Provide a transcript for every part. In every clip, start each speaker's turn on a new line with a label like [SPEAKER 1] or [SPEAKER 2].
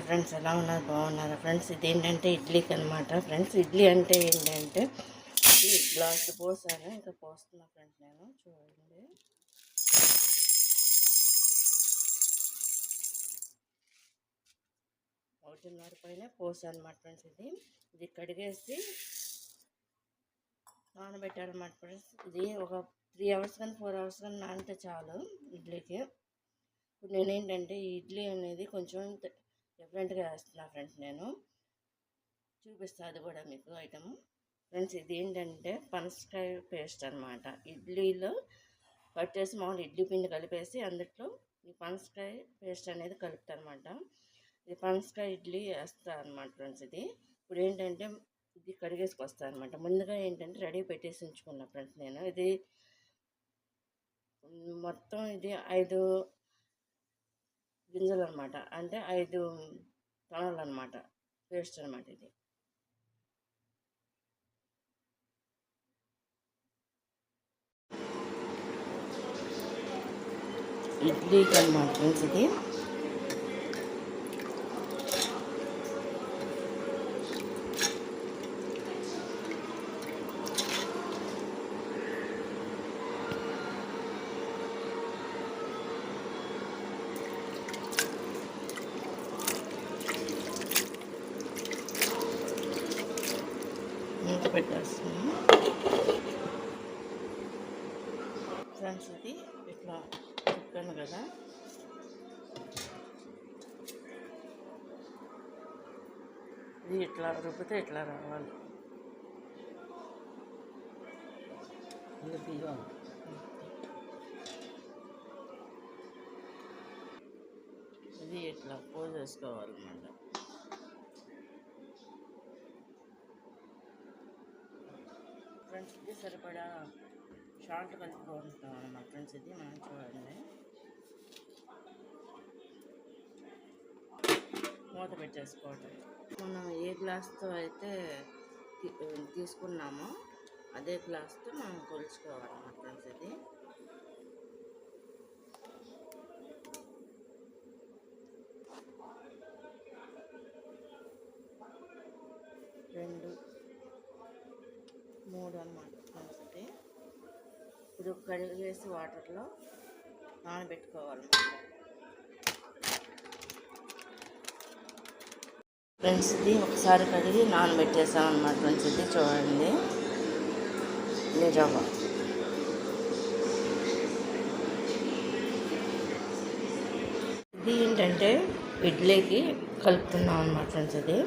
[SPEAKER 1] Hi friends, ఎలా ఉన్నారు? బాగున్నారా ఫ్రెండ్స్? ఇదేంటంటే ఇడ్లీకి అనమాట ఫ్రెండ్స్. ఇడ్లీ అంటే ఏంటంటే ఈ గ్లాస్ పోసాను, ఇంకా పోస్తున్నా ఫ్రెండ్స్. నేను చూడండి, 1:30 పైన పోసాను అనమాట ఫ్రెండ్స్. ఇది కడిగేసి నానబెట్టారన్నమాట ఫ్రెండ్స్. ఇది ఒక 3 అవర్స్ కానీ 4 అవర్స్ కానీ నానితే చాలు ఇడ్లీకి. ఇప్పుడు నేనేంటంటే ఈ ఇడ్లీ అనేది కొంచెం డిఫరెంట్గా వేస్తున్నా ఫ్రెండ్స్. నేను చూపిస్తాను అది కూడా మీకు ఐటమ్ ఫ్రెండ్స్. ఇది ఏంటంటే పనసకాయ పేస్ట్ అనమాట. ఇడ్లీలో పట్టేసి మామూలు ఇడ్లీ పిండి కలిపేసి అందులో ఈ పనసకాయ పేస్ట్ అనేది కలుపుతారనమాట. ఇది పనసకాయ ఇడ్లీ వేస్తా అనమాట ఫ్రెండ్స్. ఇప్పుడు ఏంటంటే ఇది కడిగేసుకొస్తాను అనమాట. ముందుగా ఏంటంటే రెడీ పెట్టేసి ఉంచుకున్నా ఫ్రెండ్స్. నేను ఇది మొత్తం 5 గింజలు అనమాట, అంటే 5 తొనలు అనమాట పేస్ట్ అనమాట. ఇది ఇడ్లీకి అనమాట ఫ్రెండ్స్. ఇది మూత పెట్టేస్తున్నాము ఫ్రెండ్స్. ఇది ఇట్లా చెప్పాను కదా, ఇది ఇట్లా రుబ్బితే ఇట్లా రావాలి. ఇది ఇట్లా పోసేసుకోవాలన్నమాట. ఫ్రెండ్స్ ఇది సరిపడా షాల్ట్ కలుపుకుంటాం అన్నమాట ఫ్రెండ్స్. ఇది మనం చూడండి, మూత పెట్టేసుకోవటం. మనం ఏ గ్లాస్తో అయితే తీసుకున్నామో అదే గ్లాస్తో మనం కొలుచుకోవాలన్నమాట ఫ్రెండ్స్. ఇది 2, 3 అన్నమాట ఫ్రెండ్స్. ఇప్పుడు కడిగేసి వాటర్లో నానబెట్టుకోవాలన్నమాట ఫ్రెండ్స్. ఇది ఒకసారి కడిగి నానబెట్టేసాం అన్నమాట ఫ్రెండ్స్. ఇది చూడండి, ఇది రవ్వ. ఇది ఏంటంటే ఇడ్లీకి కలుపుతున్నాం అన్నమాట ఫ్రెండ్స్. ఇది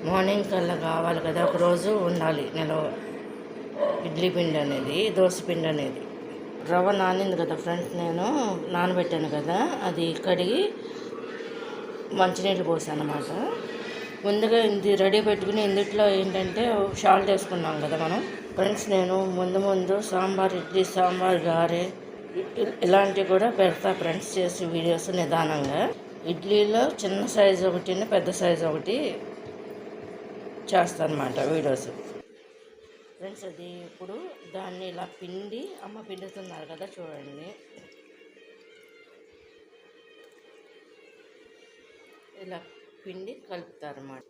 [SPEAKER 1] మార్నింగ్ కల్లా కావాలి కదా, ఒకరోజు ఉండాలి నిలవ ఇడ్లీ పిండి అనేది, దోశ పిండి అనేది. రవ్వ నానింది కదా ఫ్రెండ్స్, నేను నానబెట్టాను కదా, అది కడిగి మంచినీళ్ళు పోసాను అన్నమాట. ముందుగా ఇది రెడీ పెట్టుకుని ఇందులో ఏంటంటే సాల్ట్ వేసుకున్నాం కదా మనం ఫ్రెండ్స్. నేను ముందు సాంబార్, ఇడ్లీ సాంబార్, గారె ఇలాంటివి కూడా పెడతా ఫ్రెండ్స్, చేసి వీడియోస్ నిదానంగా. ఇడ్లీలో చిన్న సైజు ఒకటి, పెద్ద సైజు ఒకటి చేస్తాను అన్నమాట వీడియోస్ ఫ్రెండ్స్. అది ఇప్పుడు దాన్ని ఇలా పిండి, అమ్మ పిండుతున్నారు కదా చూడండి, ఇలా పిండి కలుపుతారన్నమాట.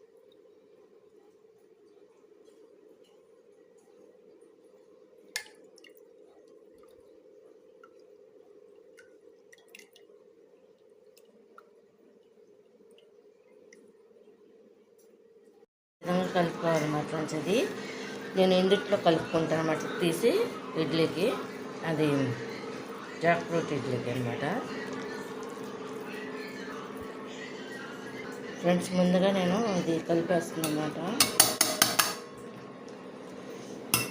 [SPEAKER 1] కలుపుకోవాలన్నమాట ఫ్రెండ్స్. ఇది నేను ఇందుట్లో కలుపుకుంటాను అన్నమాట, తీసి ఇడ్లీకి. అది జాక్ ఫ్రూట్ ఇడ్లీకి అనమాట ఫ్రెండ్స్. ముందుగా నేను ఇది కలిపేస్తున్నాను అన్నమాట.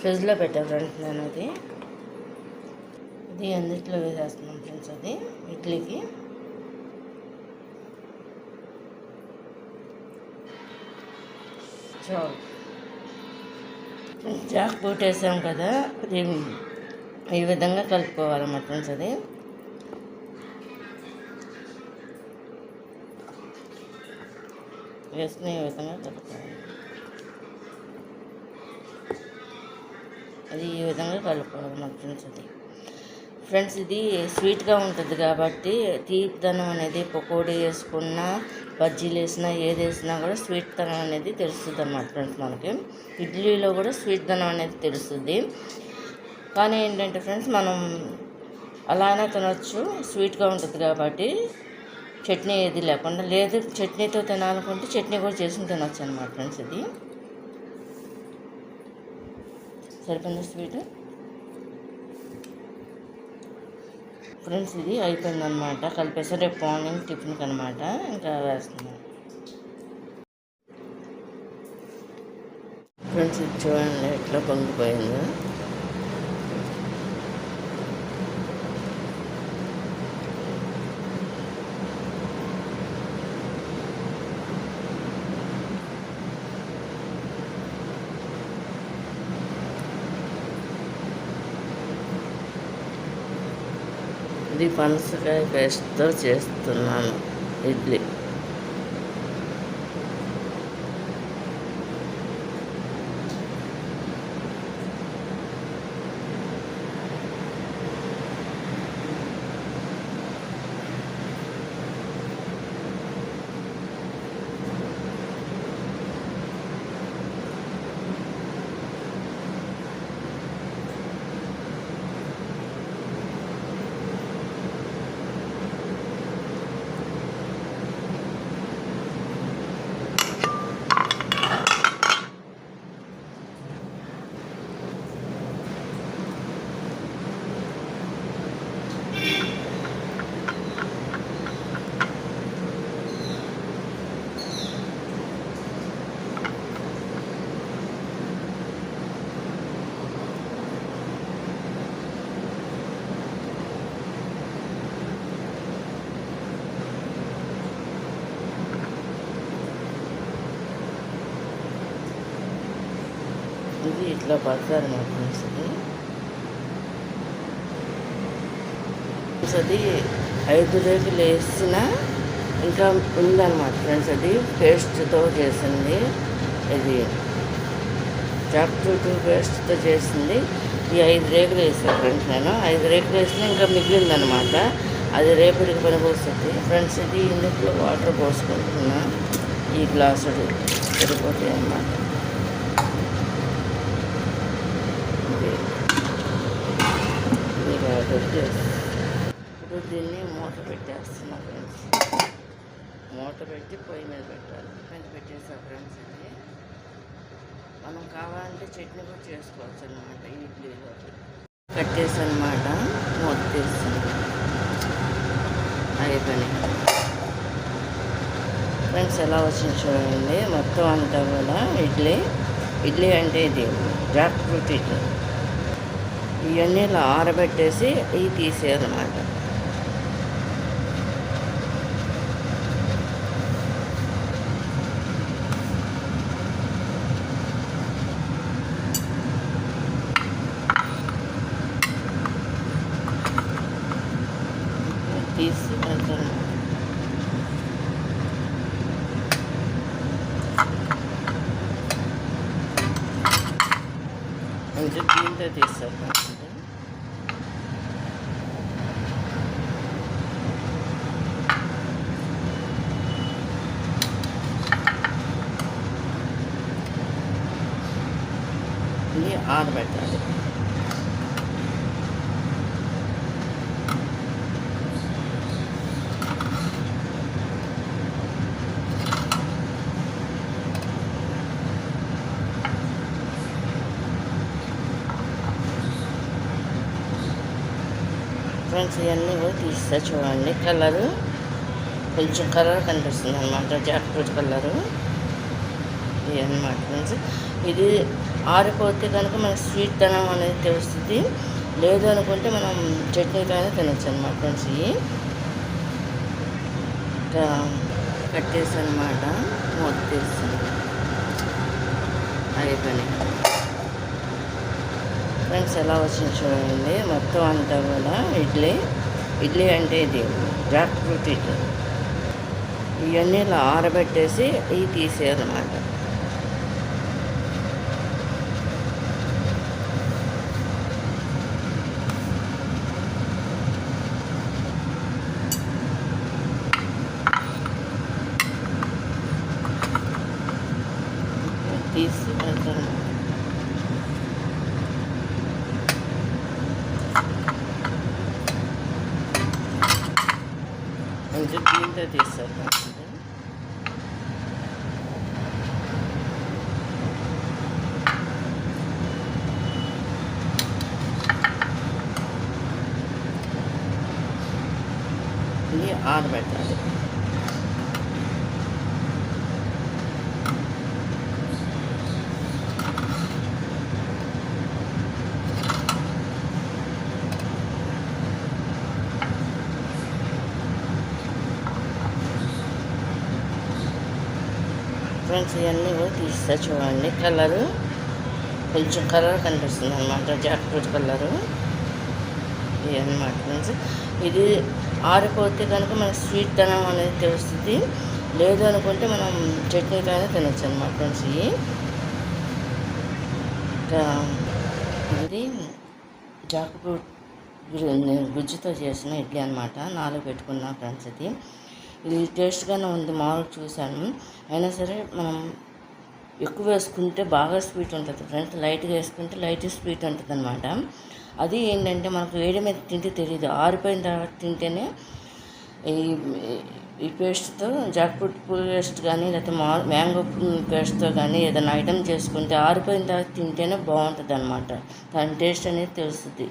[SPEAKER 1] ఫ్రిడ్జ్లో పెట్టాను ఫ్రెండ్స్ నేను. ఇది అందుట్లో వేసేస్తున్నాను ఫ్రెండ్స్. అది ఇడ్లీకి జాక్ ఫ్రూట్ వేసాం కదా, అది ఈ విధంగా కలుపుకోవాలన్నమాట ఫ్రెండ్స్. అది వేసుకుని ఈ విధంగా కలుపుకోవాలి. అది ఈ విధంగా కలుపుకోవాలన్నమాట ఫ్రెండ్స్. ఫ్రెండ్స్ ఇది స్వీట్గా ఉంటుంది కాబట్టి తీపిదనం అనేది పకోడీ వేసుకున్నా బజ్జీలు వేసినా ఏది వేసినా కూడా స్వీట్ దనం అనేది తెలుస్తుంది అన్నమాట ఫ్రెండ్స్. మనకి ఇడ్లీలో కూడా స్వీట్ దనం అనేది తెలుస్తుంది. కానీ ఏంటంటే ఫ్రెండ్స్ మనం అలానే తినొచ్చు, స్వీట్గా ఉంటుంది కాబట్టి చట్నీ ఏది లేకుండా. లేదు చట్నీతో తినాలనుకుంటే చట్నీ కూడా చేసుకుని తినొచ్చు అనమాట ఫ్రెండ్స్. ఇది సరిపోయింది స్వీట్ ఫ్రెండ్స్. ఇది అయిపోయిందనమాట, కలిపేసి రేపు మార్నింగ్ టిఫిన్కి అనమాట ఇంకా వేస్తున్నాను ఫ్రెండ్స్. ఇది చూడండి ఎట్లా పొంగిపోయిందో. ఇది పనసకాయ పేస్ట్తో చేస్తున్నాను ఇడ్లీ. ఇది ఇట్లా పడతారు మా ఫ్రెండ్స్. అది 5 రేకులు వేసిన ఇంకా ఉందన్నమాట ఫ్రెండ్స్. అది పేస్ట్తో చేసింది, ఇది చాప్టూ పేస్ట్తో చేసింది. ఈ 5 రేకులు వేసాను ఫ్రెండ్స్. నేను 5 రేకులు వేసిన ఇంకా మిగిలిందనమాట, అది రేపటికి పనికొస్తుంది ఫ్రెండ్స్. ఇది ఇందులో వాటర్ పోసుకుంటున్నా, ఈ గ్లాసుడు సరిపోతాయి అన్నమాట. ఇప్పుడు దీన్ని మూత పెట్టేస్తున్నా ఫ్రెండ్స్. మూత పెట్టి పొయ్యి మీద పెట్టాలి. పెట్టేసా ఫ్రెండ్స్. ఇది మనం కావాలంటే చట్నీ కూడా చేసుకోవచ్చు అనమాట ఇడ్లీలో. కట్టేసి అనమాట, మూత తీసి అయిపోయి ఫ్రెండ్స్. ఎలా వచ్చింది చూడండి మొత్తం అంతా కూడా. ఇడ్లీ అంటే ఇది జాక్ ఫ్రూట్ ఇడ్లీ. ఇవన్నీ ఇలా ఆరబెట్టేసి ఇవి తీసేయాలన్నమాట. తీసి వెళ్తాను. కొంచెం దీంతో తీస్తాను. ఇది ఆరబెట్టాలి. ఫ్రెండ్స్ ఇవన్నీ కూడా తీస్తా చూడండి. కలరు కొంచెం కలర్ కనిపిస్తుంది అనమాట, జాక్ ఫ్రూట్ కలరు ఇది అనమాట ఫ్రెండ్స్. ఇది ఆరిపోతే కనుక మనకి స్వీట్ దనం అనేది తెలుస్తుంది. లేదు అనుకుంటే మనం చట్నీతోనే తినొచ్చు అనమాట ఫ్రెండ్స్. ఇవి ఇంకా కట్టేసి అనమాట, మూత తీసి అయిపోయినాయి ఫ్రెండ్స్. ఎలా వచ్చింది చూడండి మొత్తం అంతా కూడా. ఇడ్లీ అంటే ఇది జాక్ ఫ్రూట్ ఇడ్లీ. ఇవన్నీ ఇలా ఆరబెట్టేసి ఇవి తీసేయాలన్నమాట. కొంచెం దీంతో తీస్తారు ఫ్రెండ్స్. ఇది ఆరబెట్టాలి. ఫ్రెండ్స్ ఇవన్నీ కూడా తీస్తా చూడండి. కలరు కొంచెం కలర్ కనిపిస్తుంది అనమాట, జాక్ ఫ్రూట్ కలరు ఇది అనమాట ఫ్రెండ్స్. ఇది ఆరిపోతే కనుక మనకు స్వీట్ తనం అనేది తెలుస్తుంది. లేదు అనుకుంటే మనం చట్నీకైనా తినచ్చు అనమాట ఫ్రెండ్స్. ఇది జాక్ ఫ్రూట్ గుజ్జుతో చేసిన ఇడ్లీ అనమాట. 4 పెట్టుకున్నా ఫ్రెండ్స్. ఇది టేస్ట్గానే ఉంది, మామూలుగా చూశాను. అయినా సరే మనం ఎక్కువ వేసుకుంటే బాగా స్వీట్ ఉంటుంది ఫ్రెండ్స్, లైట్గా వేసుకుంటే లైట్ స్వీట్ ఉంటుంది అనమాట. అది ఏంటంటే మనకు వేడి మీద తింటే తెలియదు, ఆరిపోయిన తర్వాత తింటేనే ఈ పేస్ట్తో జాక్ ఫ్రూట్ పేస్ట్ కానీ లేకపోతే మ్యాంగో పేస్ట్తో కానీ ఏదైనా ఐటమ్ చేసుకుంటే ఆరిపోయిన తర్వాత తింటేనే బాగుంటుంది అనమాట. దాని టేస్ట్ అనేది తెలుస్తుంది.